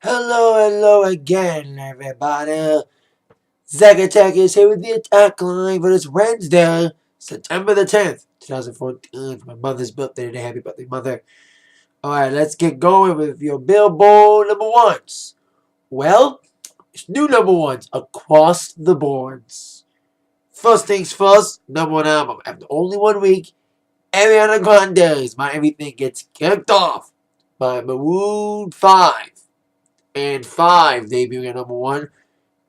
Hello again, everybody. Zack Attack is here with the Atakline for this Wednesday, September the 10th, 2014, for my mother's birthday today. Happy birthday, mother. Alright, let's get going with your Billboard number ones. Well, it's new number ones across the boards. First things first, number one album. After only 1 week, Ariana Grande's My Everything gets kicked off by Maroon 5. And 5 debuting at number one.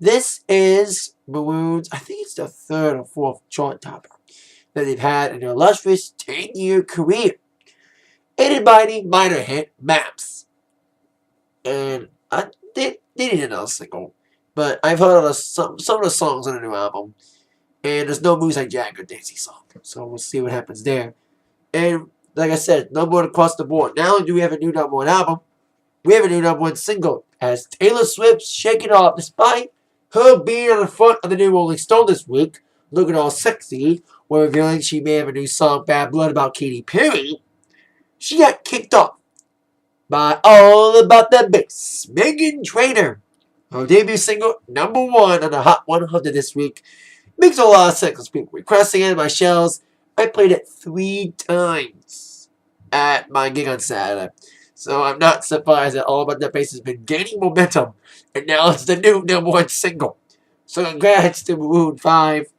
This is Maroon's, I think it's the third or fourth chart topper that they've had in their illustrious 10-year career. Aided by the minor hit Maps. And they need another single. But I've heard of some of the songs on the new album. And there's no Moves Like Jagger Daisy song. So we'll see what happens there. And like I said, number one across the board. Not only do we have a new number one album, we have a new number one single as Taylor Swift's Shake It Off, despite her being on the front of the new Rolling Stone this week, looking all sexy, while revealing she may have a new song, Bad Blood, about Katy Perry. She got kicked off by All About That Bass, Meghan Trainor. Her debut single, number one on the Hot 100 this week. Makes a lot of sense because people requesting it in my shells. I played it 3 times at my gig on Saturday. So I'm not surprised that All About That Bass has been gaining momentum. And now it's the new number one single. So congrats to Maroon 5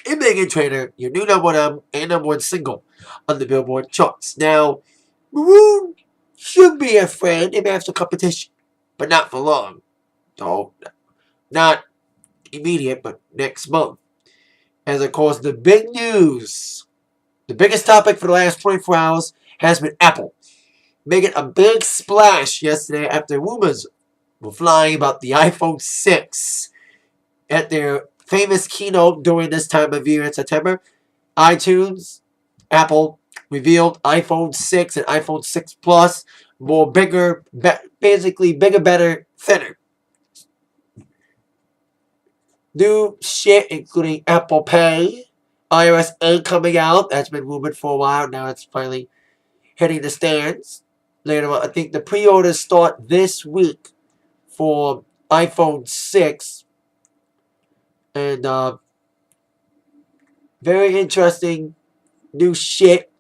and Meghan Trainor, your new number one album and number one single on the Billboard charts. Now, Maroon should be a friend if after competition, but not for long. So, not immediate, but next month. As of course, the big news, the biggest topic for the last 24 hours has been Apple making a big splash yesterday after rumors were flying about the iPhone 6 at their famous keynote during this time of year in September. Apple revealed iPhone 6 and iPhone 6 Plus, more bigger, basically bigger, better, thinner. New shit including Apple Pay, iOS 8 coming out. That's been rumored for a while. Now it's finally hitting the stands. Later on, I think the pre-orders start this week for iPhone 6. And very interesting new shit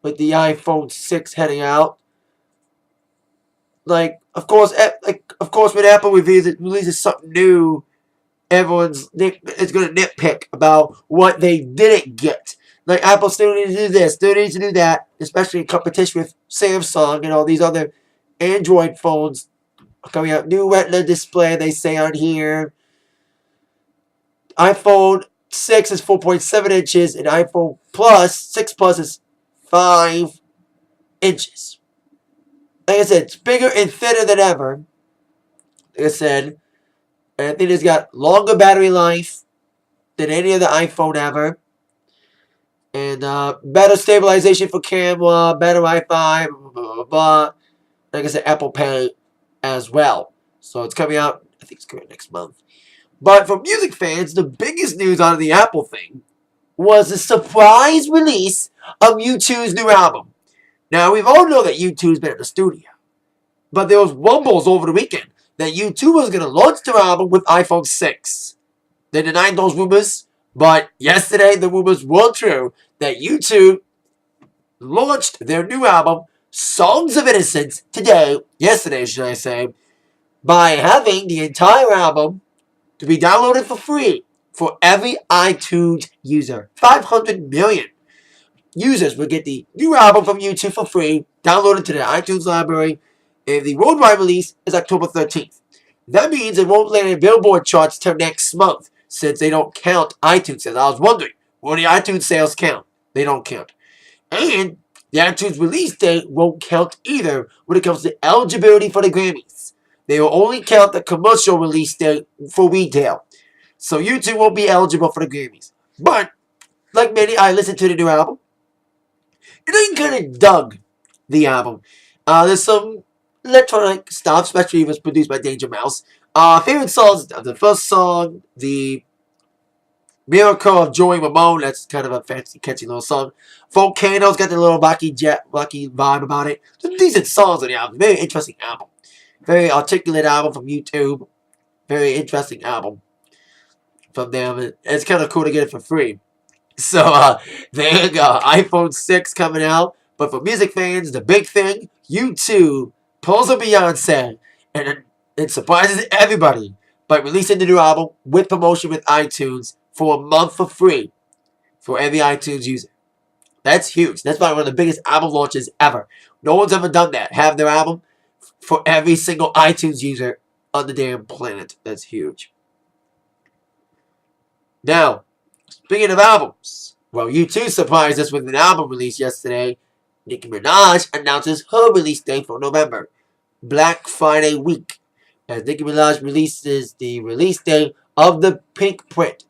with the iPhone 6 heading out. Of course, when Apple releases something new, everyone's is going to nitpick about what they didn't get. Like, Apple still needs to do this, still needs to do that, especially in competition with Samsung and all these other Android phones coming out. New Retina display, they say on here. iPhone 6 is 4.7 inches, and iPhone Plus, 6 Plus is 5 inches. Like I said, it's bigger and thinner than ever. Like I said, and I think it's got longer battery life than any other iPhone ever. And better stabilization for camera, better Wi-Fi, blah, blah, blah, blah. Like I said, Apple Pay as well. So it's coming out, I think it's coming out next month. But for music fans, the biggest news out of the Apple thing was the surprise release of U2's new album. Now, we've all known that U2's been in the studio. But there was rumbles over the weekend that U2 was going to launch their album with iPhone 6. They denied those rumors. But yesterday, the rumors were true that U2 launched their new album, Songs of Innocence, yesterday should I say, by having the entire album to be downloaded for free for every iTunes user. 500 million users will get the new album from U2 for free, downloaded to their iTunes library, and the worldwide release is October 13th. That means it won't land in Billboard charts till next month, since they don't count iTunes sales. I was wondering, will the iTunes sales count? They don't count. And the iTunes release date won't count either when it comes to eligibility for the Grammys. They will only count the commercial release date for retail. So U2 won't be eligible for the Grammys. But, like many, I listened to the new album. And I kind of dug the album. There's some electronic stuff, especially if it was produced by Danger Mouse. Favorite songs, the first song, the Miracle of Joey Ramone, that's kind of a fancy, catchy little song. Volcano's got the little rocky vibe about it. Some decent songs on the album, very interesting album. Very articulate album from YouTube. Very interesting album from them. It's kind of cool to get it for free. So there you go. iPhone 6 coming out. But for music fans, the big thing, U2 pulls a Beyonce and it surprises everybody by releasing the new album with promotion with iTunes for a month for free for every iTunes user. That's huge. That's probably one of the biggest album launches ever. No one's ever done that. Have their album for every single iTunes user on the damn planet. That's huge. Now, speaking of albums, well, U2 surprised us with an album release yesterday. Nicki Minaj announces her release date for November, Black Friday week, as Nicki Minaj releases the release date of the Pink Print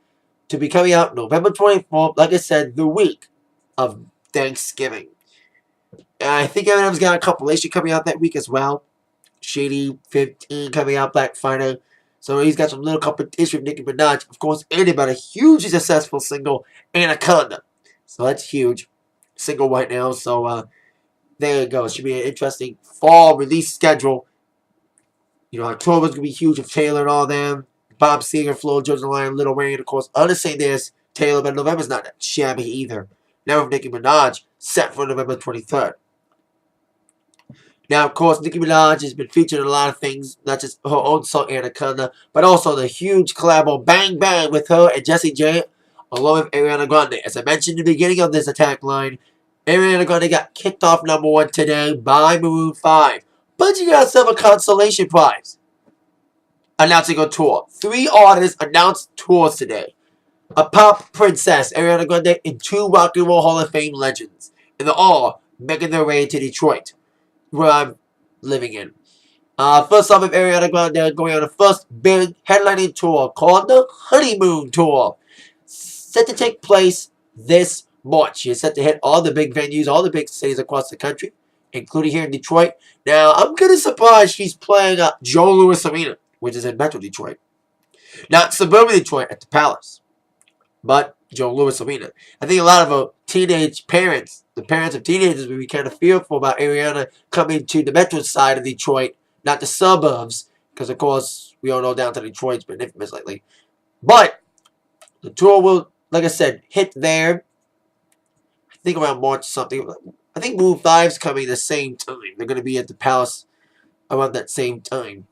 to be coming out November 24th, like I said, the week of Thanksgiving. And I think Eminem's got a compilation coming out that week as well. Shady 15 coming out Black Friday. So he's got some little competition with Nicki Minaj. Of course, and about a hugely successful single, Anaconda. So that's huge. Single right now. So there you go. It should be an interesting fall release schedule. You know, October's going to be huge with Taylor and all them. Bob Seger, Flo, Georgia Line, Lil Wayne. Of course, understand there's Taylor, but November's not that shabby either. Now with Nicki Minaj, set for November 23rd. Now, of course, Nicki Minaj has been featured in a lot of things, not just her own song Anaconda, but also the huge collab on Bang Bang with her and Jessie J, along with Ariana Grande. As I mentioned in the beginning of this attack line, Ariana Grande got kicked off #1 today by Maroon 5. But she got herself a consolation prize. Announcing a tour. 3 artists announced tours today. A pop princess, Ariana Grande, and 2 Rock and Roll Hall of Fame legends. And they're all making their way to Detroit, where I'm living in. First off with Ariana Grande going on the first big headlining tour called the Honeymoon Tour. Set to take place this March. She is set to hit all the big venues, all the big cities across the country, including here in Detroit. Now, I'm kind of surprised she's playing at Joe Louis Arena, which is in Metro Detroit. Not suburban Detroit at the Palace, but Joe Louis Arena. I think a lot of teenage parents, the parents of teenagers, would be kind of fearful about Ariana coming to the Metro side of Detroit, not the suburbs, because of course we all know downtown Detroit's been infamous lately. But the tour will, like I said, hit there. I think around March something. I think Move 5's coming the same time. They're going to be at the Palace around that same time.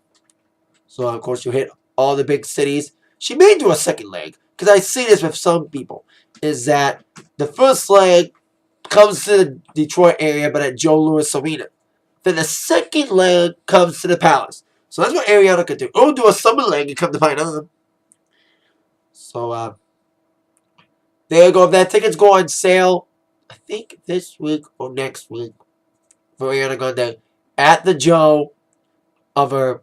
So of course you'll hit all the big cities. She may do a second leg, because I see this with some people, is that the first leg comes to the Detroit area, but at Joe Louis Arena. Then the second leg comes to the Palace. So that's what Ariana could do. Or do a summer leg and come to find out. So, there you go. If that tickets go on sale, I think this week or next week, for Ariana Grande, at the Joe of her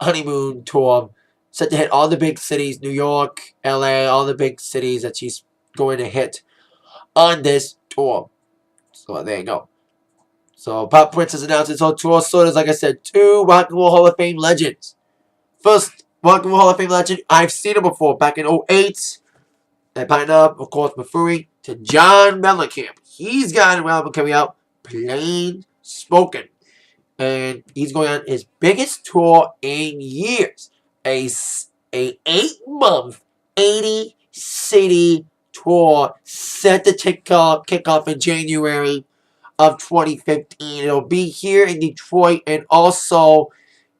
honeymoon tour, set to hit all the big cities, New York, LA, all the big cities that she's going to hit on this tour. So there you go. So Pop Princess announced its whole tour. So there's, like I said, 2 Rock and Roll Hall of Fame legends. First Rock and Roll Hall of Fame legend, I've seen him before, back in 2008. That pinned up, of course, referring to John Mellencamp. He's got an album coming out, Plain Spoken. And he's going on his biggest tour in years. A 8-month, 80-city tour set to kick off in January of 2015. It'll be here in Detroit and also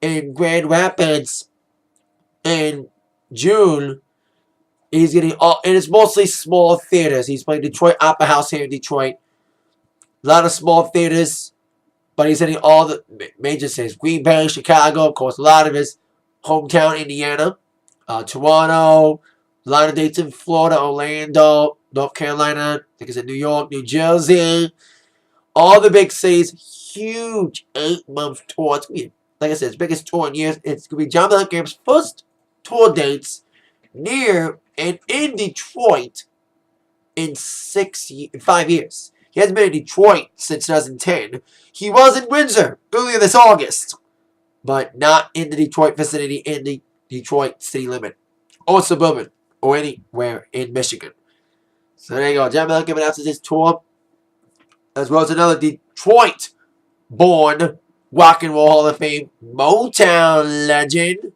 in Grand Rapids in June. He's getting all, and it's mostly small theaters. He's playing Detroit Opera House here in Detroit. A lot of small theaters, but he's hitting all the major cities. Green Bay, Chicago, of course, a lot of his hometown, Indiana, Toronto, a lot of dates in Florida, Orlando, North Carolina, I think it's in New York, New Jersey, all the big cities. Huge 8-month tour. It's going to be, like I said, his biggest tour in years. It's going to be John Mellencamp's first tour dates near and in Detroit in 5 years. He hasn't been in Detroit since 2010. He was in Windsor earlier this August, but not in the Detroit vicinity, in the Detroit city limit, or suburban, or anywhere in Michigan. So there you go. John Mellencamp announces his tour, as well as another Detroit-born Rock and Roll Hall of Fame Motown legend.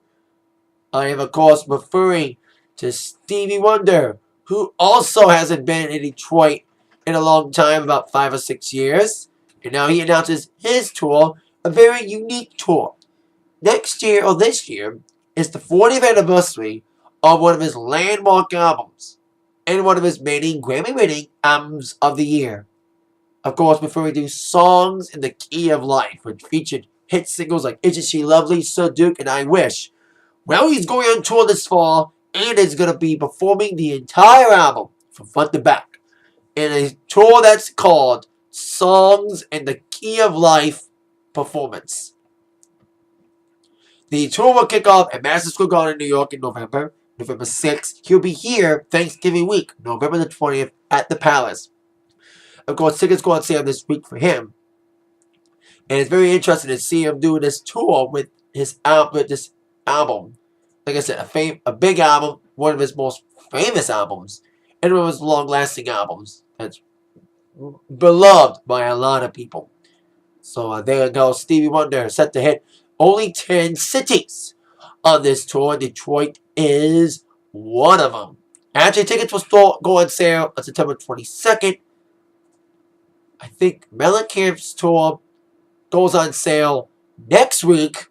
I am, of course, referring to Stevie Wonder, who also hasn't been in Detroit in a long time, about 5 or 6 years. And now he announces his tour, a very unique tour. Next year, or this year, is the 40th anniversary of one of his landmark albums and one of his many Grammy-winning albums of the year. Of course, referring to Songs in the Key of Life, which featured hit singles like Isn't She Lovely, So Duke, and I Wish. Well, he's going on tour this fall and is going to be performing the entire album from front to back in a tour that's called Songs in the Key of Life Performance. The tour will kick off at Madison Square Garden in New York in November 6th. He'll be here Thanksgiving week, November the 20th, at the Palace. Of course, tickets go on sale this week for him. And it's very interesting to see him doing this tour with this album. Like I said, a big album, one of his most famous albums, and one of his long-lasting albums that's beloved by a lot of people. So there you go, Stevie Wonder set to hit only 10 cities on this tour. Detroit is one of them. Actually, tickets will go on sale on September 22nd. I think Mellencamp's tour goes on sale next week.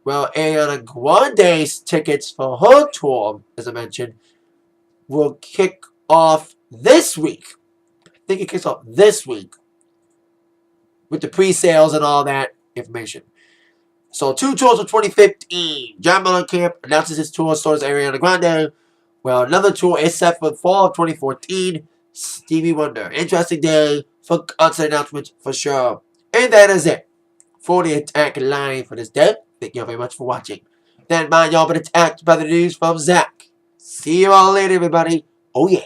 Well, Ariana Grande's tickets for her tour, as I mentioned, will kick off this week. I think it kicks off this week with the pre-sales and all that information. So, 2 tours for 2015. John Mellencamp announces his tour, so does Ariana Grande. Well, another tour is set for fall of 2014. Stevie Wonder. Interesting day for concert announcements for sure. And that is it for the Atakline for this day. Thank you all very much for watching. Then mind y'all been attacked by the news from Zach. See you all later, everybody. Oh yeah.